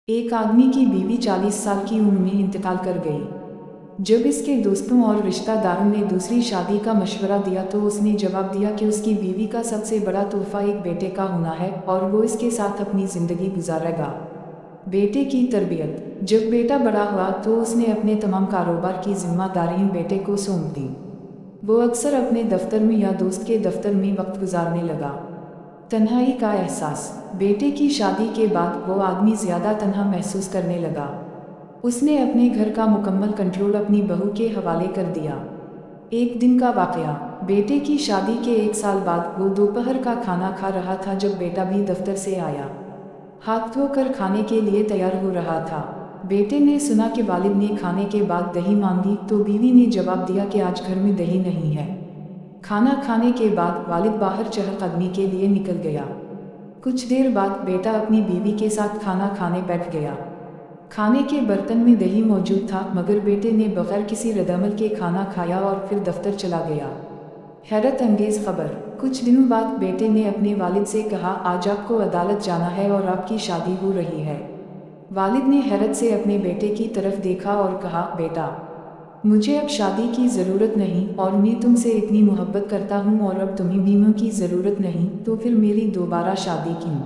एक आदमी की बीवी 40 साल की उम्र में इंतकाल कर गई। जब इसके दोस्तों और रिश्तेदारों ने दूसरी शादी का मशवरा दिया तो उसने जवाब दिया कि उसकी बीवी का सबसे बड़ा तोहफा एक बेटे का होना है और वो इसके साथ अपनी ज़िंदगी गुजारेगा। बेटे की तरबियत। जब बेटा बड़ा हुआ तो उसने अपने तमाम कारोबार की जिम्मेदारी बेटे को सौंप दी। वो अक्सर अपने दफ्तर में या दोस्त के दफ्तर में वक्त गुजारने लगा। तन्हाई का एहसास। बेटे की शादी के बाद वो आदमी ज़्यादा तन्हा महसूस करने लगा। उसने अपने घर का मुकम्मल कंट्रोल अपनी बहू के हवाले कर दिया। एक दिन का वाक़या। बेटे की शादी के 1 साल बाद वो दोपहर का खाना खा रहा था जब बेटा भी दफ्तर से आया। हाथ धोकर खाने के लिए तैयार हो रहा था। बेटे ने सुना कि वालिद ने खाने के बाद दही मांगी तो बीवी ने जवाब दिया कि आज घर में दही नहीं है। खाना खाने के बाद वालिद बाहर चहलकदमी के लिए निकल गया। कुछ देर बाद बेटा अपनी बीवी के साथ खाना खाने बैठ गया। खाने के बर्तन में दही मौजूद था मगर बेटे ने बगैर किसी रद्दअमल के खाना खाया और फिर दफ्तर चला गया। हैरत अंगेज़ खबर। कुछ दिनों बाद बेटे ने अपने वालिद से कहा, आज आपको अदालत जाना है और आपकी शादी हो रही है। वालिद ने हैरत से अपने बेटे की तरफ देखा और कहा, बेटा, मुझे अब शादी की ज़रूरत नहीं और मैं तुमसे इतनी मोहब्बत करता हूँ और अब तुम्हें बीवियों की ज़रूरत नहीं, तो फिर मेरी दोबारा शादी क्यों?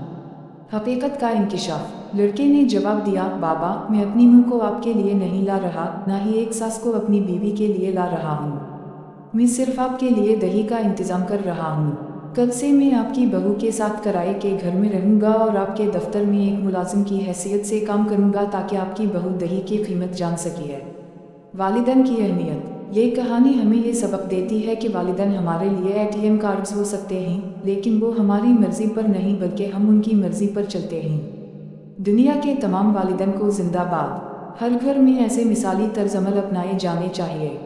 हकीकत का इंकिशाफ। लड़के ने जवाब दिया, बाबा, मैं अपनी मुँह को आपके लिए नहीं ला रहा, ना ही एक सास को अपनी बीवी के लिए ला रहा हूँ। मैं सिर्फ आपके लिए दही का इंतज़ाम कर रहा हूँ। कल से मैं आपकी बहू के साथ किराए के घर में रहूँगा और आपके दफ्तर में एक मुलाजिम की हैसियत से काम करूँगा ताकि आपकी बहू दही की कीमत जान सकी है। वालिदैन की अहमियत। ये कहानी हमें ये सबक देती है कि वालिदैन हमारे लिए एटीएम कार्ड्स हो सकते हैं, लेकिन वो हमारी मर्ज़ी पर नहीं बल्कि हम उनकी मर्ज़ी पर चलते हैं। दुनिया के तमाम वालिदैन को जिंदाबाद। हर घर में ऐसे मिसाली तर्ज अमल अपनाए जाने चाहिए।